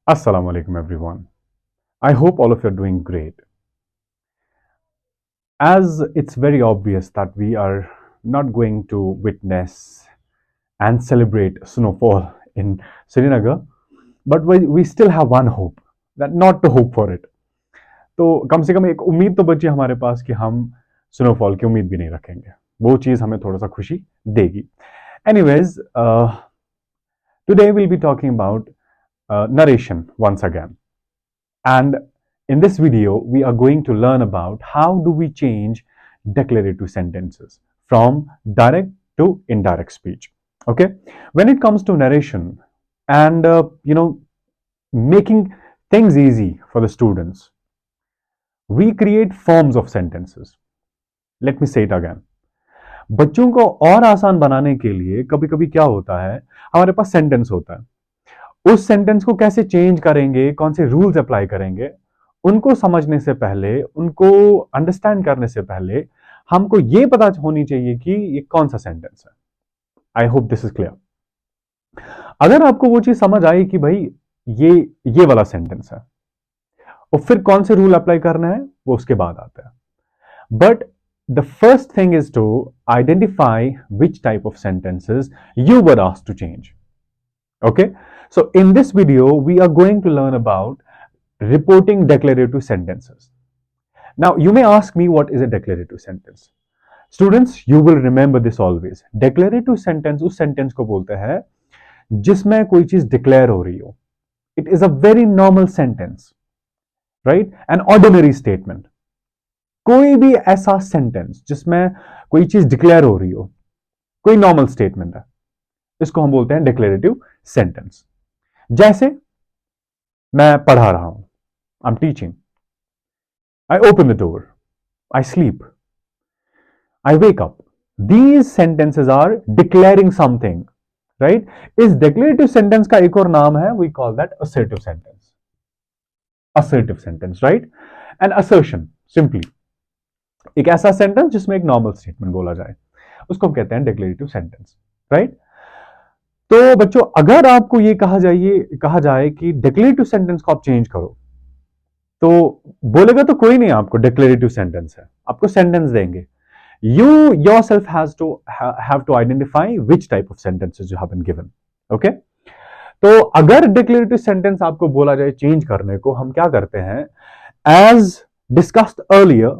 Assalamu alaikum everyone. I hope all of you are doing great. As it's very obvious that we are not going to witness and celebrate snowfall in Srinagar, but we still have one hope, that not to hope for it. तो कम से कम एक उम्मीद तो बची हमारे पास कि हम snowfall की उम्मीद भी नहीं रखेंगे. वो चीज हमें थोड़ा सा खुशी देगी. Anyways, today we'll be talking about narration once again. And in this video, we are going to learn about how do we change declarative sentences from direct to indirect speech. Okay, when it comes to narration and making things easy for the students, we create forms of sentences. Let me say it again. बच्चों को और आसान बनाने के लिए कभी कभी क्या होता है, हमारे पास सेंटेंस होता है. उस सेंटेंस को कैसे चेंज करेंगे, कौन से रूल्स अप्लाई करेंगे, उनको समझने से पहले, उनको अंडरस्टैंड करने से पहले हमको ये पता होनी चाहिए कि ये कौन सा सेंटेंस है. I hope this is clear. अगर आपको वो चीज समझ आई कि भाई ये वाला सेंटेंस है, और फिर कौन से रूल अप्लाई करना है वो उसके बाद आता है. But the first thing is to identify which type of sentences you were asked to change. Okay, so in this video we are going to learn about reporting declarative sentences. Now you may ask me, what is a declarative sentence? Students, you will remember this always. Declarative sentence उस sentence को बोलते हैं जिसमें कोई चीज declare हो रही हो. It is a very normal sentence, right? An ordinary statement. कोई भी ऐसा sentence जिसमें कोई चीज declare हो रही हो, कोई normal statement है, इसको हम बोलते हैं declarative sentence. जैसे मैं पढ़ा रहा हूं, I am teaching, I open the door, I sleep, I wake up. These sentences are declaring something, right? इस डिक्लेरेटिव सेंटेंस का एक और नाम है, we call that assertive sentence. Assertive sentence, right? And assertion simply एक ऐसा sentence जिसमें एक नॉर्मल स्टेटमेंट बोला जाए, उसको हम कहते हैं डिक्लेरेटिव सेंटेंस, राइट? तो बच्चों, अगर आपको ये कहा जाए कि डिक्लेरेटिव सेंटेंस को आप चेंज करो, तो बोलेगा तो कोई नहीं आपको डिक्लेरेटिव सेंटेंस है, आपको सेंटेंस देंगे. You yourself have to identify which type of sentences you have been given. Okay? तो अगर डिक्लेरेटिव सेंटेंस आपको बोला जाए चेंज करने को, हम क्या करते हैं? As discussed earlier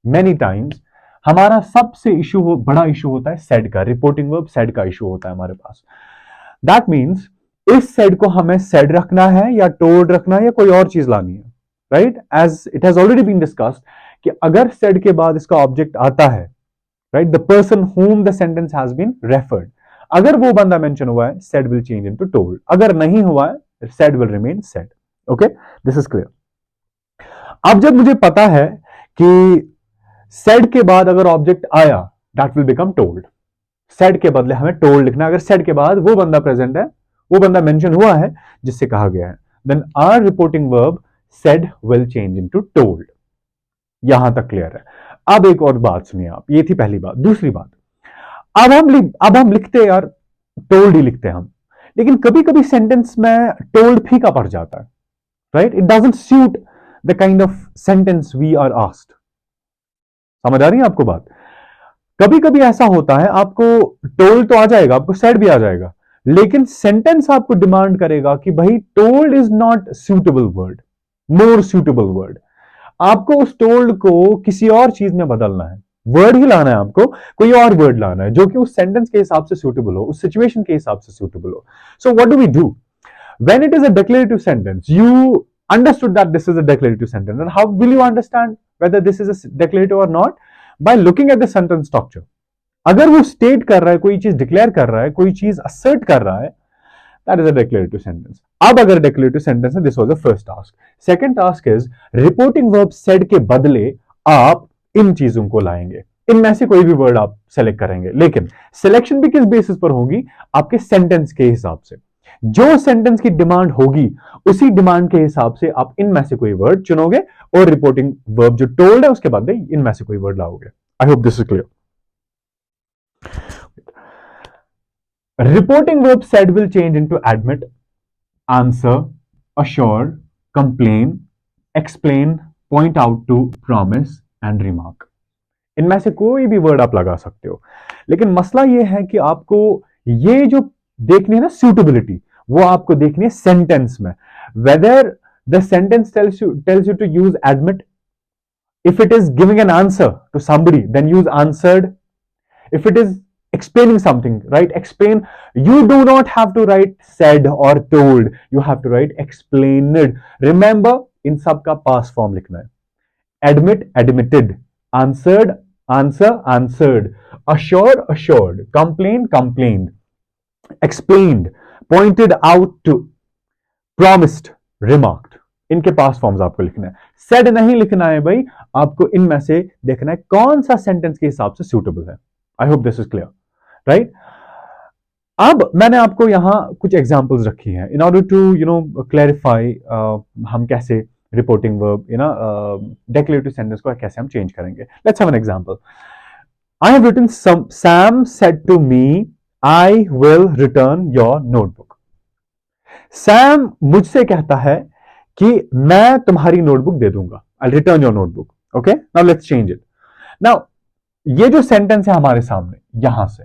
many times, हमारा सबसे बड़ा इशू होता है सेड का. रिपोर्टिंग वर्ब सेड का इशू होता है हमारे पास. दैट मीन्स इस सेड को हमें सेड रखना है या टोल्ड रखना है या कोई और चीज लानी है, right? As it has already been discussed कि अगर सेड के बाद इसका ऑब्जेक्ट आता है, right, the person whom the sentence has been referred, अगर वो बंदा मेंशन हुआ है, said will change into told. अगर नहीं हुआ है, said will remain said. Okay, this is clear. अब जब मुझे पता है कि said के बाद अगर ऑब्जेक्ट आया, that will become told. said के बदले हमें told लिखना. अगर said के बाद वो बंदा प्रेजेंट है, वो बंदा मेंशन हुआ है जिससे कहा गया है, then our reporting verb said will change into told. यहां तक क्लियर है. अब एक और बात सुनिए आप, ये थी पहली बात. दूसरी बात, अब हम लिखते यार टोल्ड ही लिखते हैं हम, लेकिन कभी कभी सेंटेंस में टोल्ड फीका पड़ जाता है, right? It doesn't suit the kind of sentence we are asked. समझ आ रही है आपको बात? कभी कभी ऐसा होता है, आपको टोल्ड तो आ जाएगा, आपको सेड भी आ जाएगा, लेकिन सेंटेंस आपको डिमांड करेगा कि भाई told is not suitable word, more suitable word. आपको उस टोल्ड को किसी और चीज में बदलना है, वर्ड ही लाना है, आपको कोई और वर्ड लाना है जो कि उस सेंटेंस के हिसाब से सूटेबल हो, उस सिचुएशन के हिसाब से सूटेबल हो. So what do we do when it is a declarative sentence? You understood that this is a declarative sentence, and how will you understand whether this is a declarative or not? By looking at the sentence structure. अगर वो state कर रहा है, कोई चीज declare कर रहा है, कोई चीज असर्ट कर रहा है, that is a declarative sentence. अब अगर declarative sentence है, this was the first task. Second task is reporting verb said के बदले आप इन चीजों को लाएंगे. इनमें से कोई भी वर्ड आप सेलेक्ट करेंगे, लेकिन सिलेक्शन भी किस बेसिस पर होगी? आपके सेंटेंस के हिसाब से. जो सेंटेंस की डिमांड होगी, उसी डिमांड के हिसाब से आप इनमें से कोई वर्ड चुनोगे और रिपोर्टिंग वर्ब जो टोल्ड है उसके बदले इनमें से कोई वर्ड लाओगे. आई hope this is clear. Reporting verb said will change into admit, answer, assure, complain, explain, point out to, promise and remark. इनमें से कोई भी वर्ड आप लगा सकते हो, लेकिन मसला ये है कि आपको ये जो देखनी है ना suitability, वो आपको देखनी है सेंटेंस में, whether the sentence tells you to use admit. If it is giving an answer to somebody, then use answered. If it is explaining something, right, explain. You do not have to write said or told, you have to write explained. Remember, in सब का past form लिखना है. Admit, admitted. Answered, answer, answered. Assure, assured. Complain, complained. Explained, pointed out to, promised, remarked. इनके पास forms आपको लिखना है. Said नहीं लिखना है भाई, आपको इनमें से देखना है कौन सा सेंटेंस के हिसाब से सूटेबल है. I hope this is clear, right. अब मैंने आपको यहां कुछ एग्जांपल्स रखी हैं इन ऑर्डर टू क्लैरिफाई हम कैसे रिपोर्टिंग वर्ब डेक्लेरेटिव सेंटेंस को कैसे हम चेंज करेंगे. Let's have an example. I have written Sam said to me I will return your notebook. Sam मुझसे कहता है कि मैं तुम्हारी नोटबुक दे दूंगा. I return your notebook. Okay, now let's change it. Now ये जो सेंटेंस है हमारे सामने, यहां से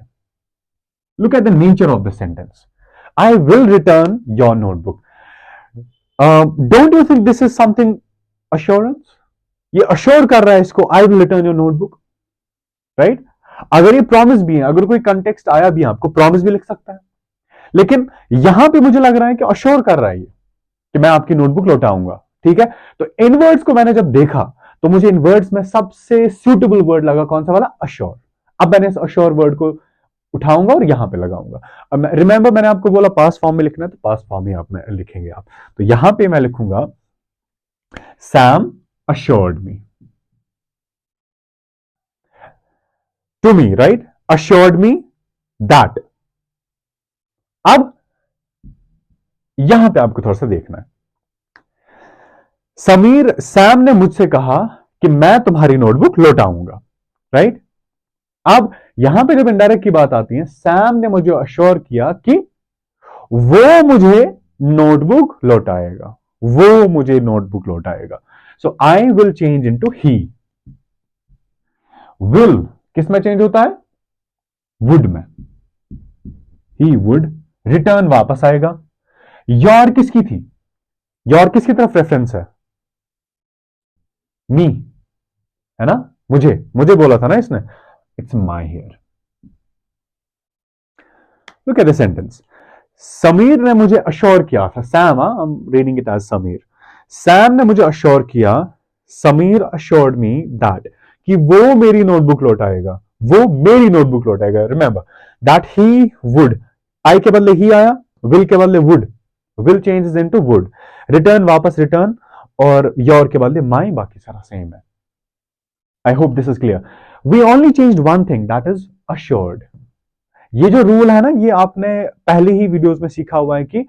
look at the nature of the sentence. I will return your notebook. Don't you think this is something assurance? ये अश्योर कर रहा है इसको, आई will return your notebook, right. अगर ये प्रॉमिस भी है, अगर कोई कंटेक्स्ट आया भी है, आपको प्रॉमिस भी लिख सकता है, लेकिन यहां पे मुझे लग रहा है कि अश्योर कर रहा है ये कि मैं आपकी नोटबुक लौटाऊंगा. ठीक है, तो इन वर्ड्स को मैंने जब देखा तो मुझे इन वर्ड्स में सबसे सुटेबल वर्ड लगा कौन सा वाला? अश्योर. अब मैंने इस अश्योर वर्ड को उठाऊंगा और यहां पे लगाऊंगा. अब रिमेंबर मैंने आपको बोला पास्ट फॉर्म में लिखना है, तो पास्ट फॉर्म ही आप में लिखेंगे आप. तो यहां पे मैं लिखूंगा Sam assured me to me, right, assured me that. अब यहां पे आपको थोड़ा सा देखना है. सैम ने मुझसे कहा कि मैं तुम्हारी नोटबुक लौटाऊंगा, राइट. अब यहां पे जब इनडायरेक्ट की बात आती है, सैम ने मुझे अश्योर किया कि वो मुझे नोटबुक लौटाएगा, वो मुझे नोटबुक लौटाएगा. So I will change into he. Will किस में चेंज होता है? वुड में. He would. रिटर्न वापस आएगा. योर किसकी थी? योर किसकी तरफ रेफरेंस है? मी, है ना, मुझे मुझे बोला था ना इसने. It's my here. Look at the sentence. Samir ने मुझे अश्योर किया था. Sam, I am reading it as Samir. Sam ने मुझे अश्योर किया, समीर अश्योर्ड मी दैट, कि वो मेरी नोटबुक लौटाएगा, वो मेरी नोटबुक लौटाएगा. Remember that he would. I के बदले ही आया, विल के बदले would. Will changes into would. Return वापस रिटर्न, और योर के बदले माई, बाकी सारा सेम है. I hope this is clear. We only changed one thing, that is assured. ये जो रूल है ना, ये आपने पहले ही वीडियोस में सीखा हुआ है कि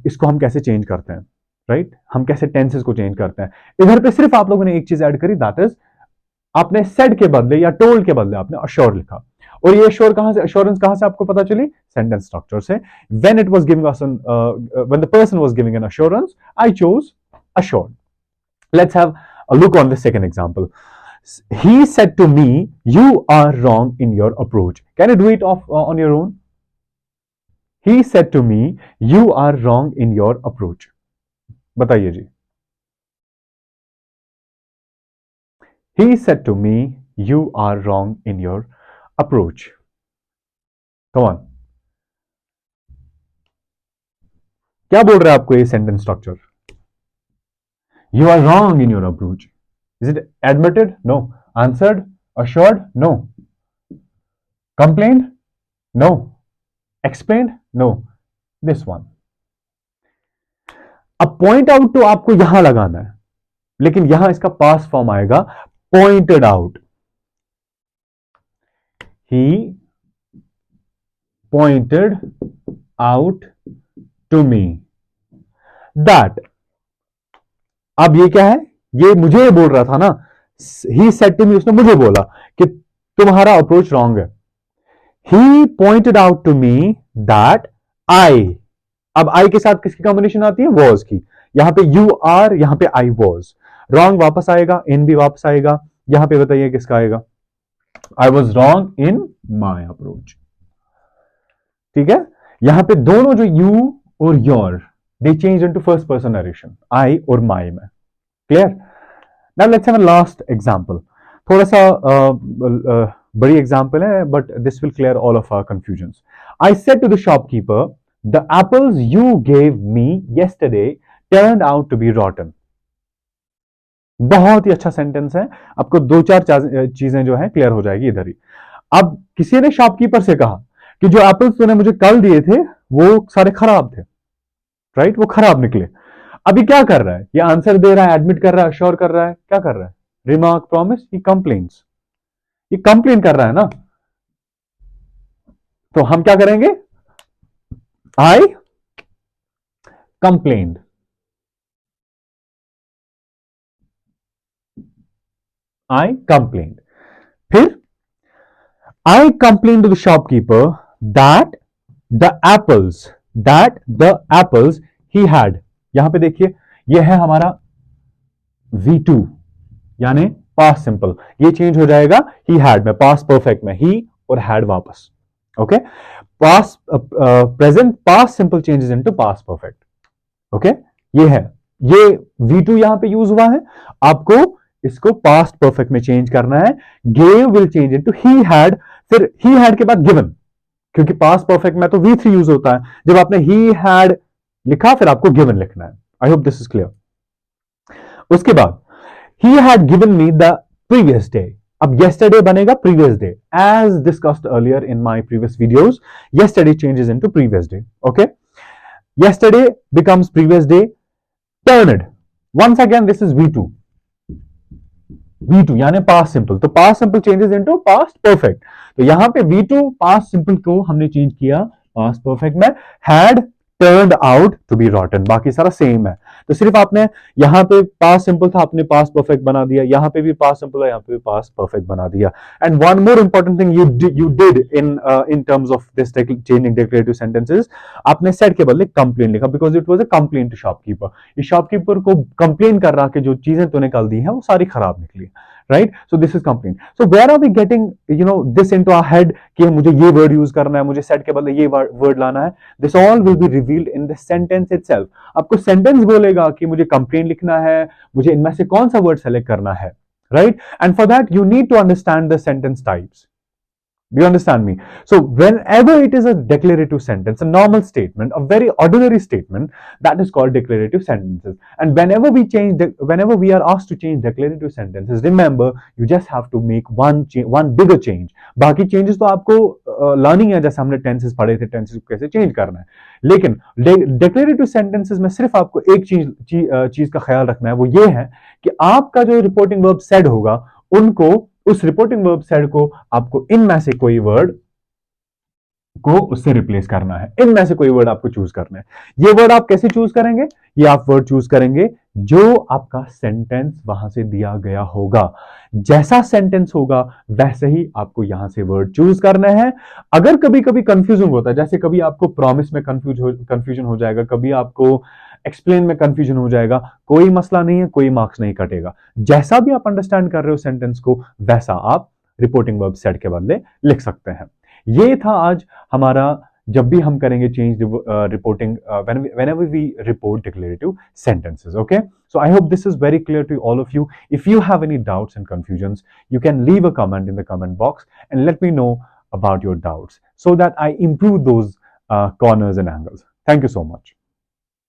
इसको हम कैसे चेंज करते हैं, राइट. हम कैसे टेंसेस को चेंज करते हैं. इधर पे सिर्फ आप लोगों ने एक चीज ऐड करी, दैट इज आपने सेड के बदले या टोल्ड के बदले आपने अश्योर लिखा. और ये अश्योर कहां से, अश्योरेंस कहां से आपको पता चली? सेंटेंस स्ट्रक्चर से. When it was giving us when the person was giving an assurance, I chose assured. Let's have a look on the second example. He said to me, you are wrong in your approach. Can you do it on your own? He said to me, you are wrong in your approach. बताइए जी. He said to me, you are wrong in your approach. Come on. क्या बोल रहा है आपको ये sentence structure? You are wrong in your approach. Is it admitted? No. Answered? Assured? No. Complained? No. Explained? No. This one. अब point out तो आपको यहां लगाना है, लेकिन यहां इसका past form आएगा pointed out. He pointed out to me that. अब ये क्या है? ये मुझे बोल रहा था ना. He said to me, उसने मुझे बोला कि तुम्हारा अप्रोच रॉन्ग है. He pointed out to me that I अब आई के साथ किसकी कॉम्बिनेशन आती है? वॉज की। यहां पे यू आर, यहां पे आई वॉज। रॉन्ग वापस आएगा, इन भी वापस आएगा। यहां पे बताइए किसका आएगा? I was wrong in my approach. ठीक है, यहां पे दोनों जो यू और your, they change into first person narration, I और माई में। Clear? Now let's have a last example. थोड़ा सा बड़ी एग्जांपल है, but this will clear all of our confusions. I said to the shopkeeper, the apples you gave me yesterday turned out to be rotten। बहुत ही अच्छा sentence है, आपको दो चार चीजें जो है क्लियर हो जाएगी इधर ही। अब किसी ने शॉपकीपर से कहा कि जो एप्पल्स तूने मुझे कल दिए थे वो सारे खराब थे, राइट? वो खराब निकले। अभी क्या कर रहा है? ये आंसर दे रहा है, एडमिट कर रहा है, श्योर कर रहा है, क्या कर रहा है? Remark, promise, he complains. ये कंप्लेन कर रहा है ना, तो हम क्या करेंगे? I complained. I complained. फिर I complain to the shopkeeper that the apples that the apples he had. यहां पे देखिए, ये है हमारा V2, यानी पास्ट सिंपल। ये चेंज हो जाएगा ही हैड में, पास्ट परफेक्ट में, ही और हैड वापस। Okay, past present past simple changes into past perfect. Okay, ये है, ये V2 यहां पे यूज हुआ है। आपको इसको पास्ट परफेक्ट में चेंज करना है। Gave will change into he had, फिर ही हैड के बाद गिवन, क्योंकि पास्ट परफेक्ट में तो V3 यूज होता है। जब आपने ही हैड लिखा, फिर आपको गिवन लिखना है। I hope this is clear. उसके बाद he had given me the previous day। अब yesterday बनेगा previous day, as discussed earlier in my previous videos। yesterday changes into previous day। okay, yesterday becomes previous day, turned। once again this is V2, V2 यानी past simple, तो past simple changes into past perfect. तो यहां पे V2 past simple को हमने change किया past perfect में, had turned out to be rotten. बाकी सारा सेम है, तो सिर्फ आपने यहां पे पास्ट सिंपल था, आपने पास्ट परफेक्ट बना दिया। यहां पे भी पास्ट सिंपल है, यहां पे भी पास्ट परफेक्ट बना दिया। And one more important thing you did in terms of this changing declarative sentences, आपने सेड के बदले कंप्लेन लिखा, because it was a complain to shopkeeper. ये शॉपकीपर को कंप्लेन कर रहा कि जो चीजें तूने कल दी है वो सारी खराब निकली, right? So this is complain. So where are we getting this into our head कि मुझे ये वर्ड यूज करना है, मुझे सेड के बदले ये वर्ड लाना है? This all will be revealed in the sentence itself. आपको सेंटेंस बोलेगा कि मुझे कंप्लेन लिखना है, मुझे इनमें से कौन सा वर्ड सेलेक्ट करना है, right? And for that you need to understand the sentence types. Do you understand me? So whenever it is a declarative sentence, a normal statement, a very ordinary statement, that is called declarative sentences. And whenever we are asked to change declarative sentences, remember you just have to make one bigger change. बाकी changes तो आपको learning है, जैसे हमने tenses पढ़े थे, tenses को कैसे change करना है। लेकिन declarative sentences में सिर्फ आपको एक चीज का ख्याल रखना है, वो ये है कि आपका जो reporting verb said होगा, उनको, उस रिपोर्टिंग वर्ब सेड को आपको इनमें से कोई वर्ड को उससे रिप्लेस करना है। इनमें से कोई वर्ड आपको चूज करना है। ये वर्ड आप कैसे चूज करेंगे? ये आप वर्ड चूज करेंगे जो आपका सेंटेंस वहां से दिया गया होगा। जैसा सेंटेंस होगा वैसे ही आपको यहां से वर्ड चूज करना है। अगर कभी कभी कंफ्यूजन होता है, जैसे कभी आपको प्रॉमिस में कंफ्यूजन हो जाएगा, कभी आपको एक्सप्लेन में कंफ्यूजन हो जाएगा, कोई मसला नहीं है, कोई मार्क्स नहीं कटेगा। जैसा भी आप अंडरस्टैंड कर रहे हो सेंटेंस को, वैसा आप रिपोर्टिंग वर्ब सेड के बदले लिख सकते हैं। ये था आज हमारा, जब भी हम करेंगे change reporting, whenever we report declarative sentences। okay, so I hope this is very clear to all of you. If you have any doubts and confusions, you can leave a comment in the comment box and let me know about your doubts so that I improve those corners and angles. Thank you so much.